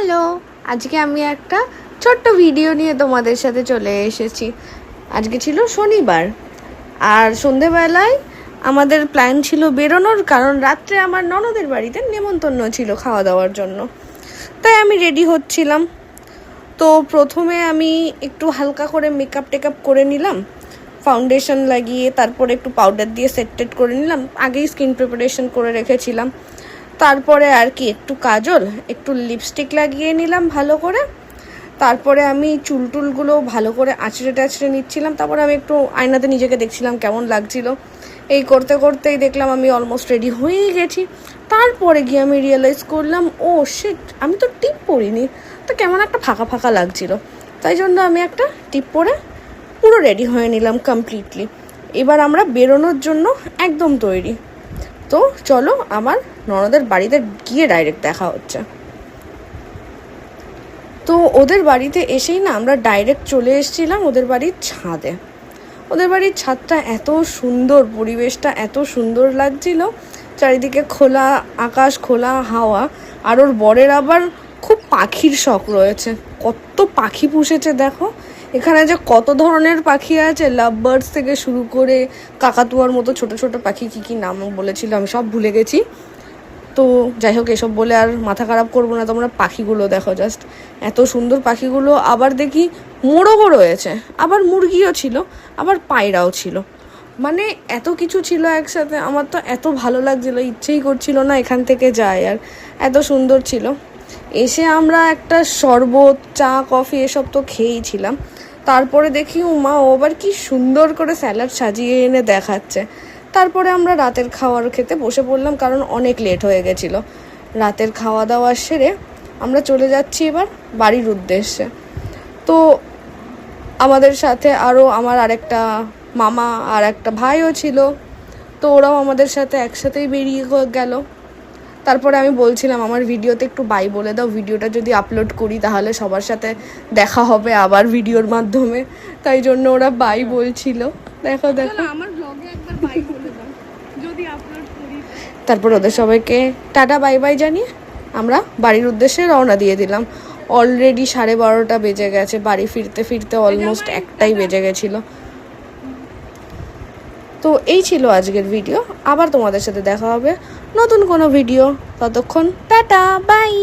Hello, আজকে আমি একটা ছোট্ট ভিডিও নিয়ে তোমাদের সাথে চলে এসেছি। আজকে ছিল শনিবার, আর সন্ধেবেলায় আমাদের প্ল্যান ছিল বেরোনোর, কারণ রাত্রে আমার ননদের বাড়িতে নেমন্তন্ন ছিল খাওয়া দাওয়ার জন্য। তাই আমি রেডি হচ্ছিলাম। তো প্রথমে আমি একটু হালকা করে মেকআপ টেকআপ করে নিলাম, ফাউন্ডেশন লাগিয়ে, তারপরে একটু পাউডার দিয়ে সেট করে নিলাম। আগেই স্কিন প্রিপারেশন করে রেখেছিলাম। তারপরে আর কি একটু কাজল, একটু লিপস্টিক লাগিয়ে নিলাম ভালো করে। তারপরে আমি চুলটুলগুলো ভালো করে আঁচড়ে টাচড়ে নিচ্ছিলাম। তারপরে আমি একটু আয়নাতে নিজেকে দেখছিলাম কেমন লাগছিল। এই করতে করতেই দেখলাম আমি অলমোস্ট রেডি হয়েই গেছি। তারপরে গিয়ে আমি রিয়েলাইজ করলাম, ও শিট, আমি তো টিপ পরিনি। তো কেমন একটা ফাঁকা ফাঁকা লাগছিল, তাই জন্য আমি একটা টিপ পরে পুরো রেডি হয়ে নিলাম কমপ্লিটলি। এবার আমরা বেরোনোর জন্য একদম তৈরি। তো চলো আমার ননদের বাড়িতে গিয়ে ডাইরেক্ট দেখা হচ্ছে। তো ওদের বাড়িতে এসেই না আমরা ডাইরেক্ট চলে এসেছিলাম ওদের বাড়ির ছাদে। ওদের বাড়ির ছাদটা এত সুন্দর, পরিবেশটা এত সুন্দর লাগছিল, চারিদিকে খোলা আকাশ, খোলা হাওয়া। আর ওর বরের আবার খুব পাখির শখ রয়েছে, কত পাখি পুষেছে দেখো। এখানে যে কত ধরনের পাখি আছে, লাভ বার্ডস থেকে শুরু করে কাকাতুয়ার মতো ছোট ছোট পাখি, কী কী নাম বলেছিল আমি সব ভুলে গেছি। তো যাই হোক, এসব বলে আর মাথা খারাপ করবো না। তোমরা পাখিগুলো দেখো, জাস্ট এত সুন্দর পাখিগুলো। আবার দেখি মোরগও রয়েছে, আবার মুরগিও ছিল, আবার পায়রাও ছিল। মানে এত কিছু ছিল একসাথে। আমার তো এত ভালো লাগছিলো, ইচ্ছেই করছিল না এখান থেকে যাই। আর এত সুন্দর ছিল। এসে আমরা একটা শরবত, চা, কফি এসব তো খেয়েইছিলাম। তারপরে দেখি উমা ও আবার কি সুন্দর করে স্যালাড সাজিয়ে এনে দেখাচ্ছে। তারপরে আমরা রাতের খাওয়ার খেতে বসে পড়লাম, কারণ অনেক লেট হয়ে গেছিলো। রাতের খাওয়া দাওয়া সেরে আমরা চলে যাচ্ছি এবার বাড়ির উদ্দেশ্যে। তো আমাদের সাথে আরও আমার আরেকটা মামা আর একটা ভাইও ছিল। তো ওরাও আমাদের সাথে একসাথেই বেরিয়ে গেল। তারপরে আমি বলছিলাম আমার ভিডিওতে একটু বাই বলে দাও, ভিডিওটা যদি আপলোড করি তাহলে সবার সাথে দেখা হবে আবার ভিডিওর মাধ্যমে। তাই জন্য ওরা বাই বলছিল। দেখো দেখো, আমার ব্লগে একবার বাই বলে দাও যদি আপলোড করি। তারপর ওদের সবাইকে টাটা বাই বাই জানিয়ে আমরা বাড়ির উদ্দেশ্যে রওনা দিয়ে দিলাম। অলরেডি 12:30 বেজে গেছে, বাড়ি ফিরতে ফিরতে অলমোস্ট 1টাই বেজে গেছিলো। তো এই ছিল আজকের ভিডিও। আবার তোমাদের সাথে দেখা হবে নতুন কোনো ভিডিও। ততক্ষণ টাটা বাই।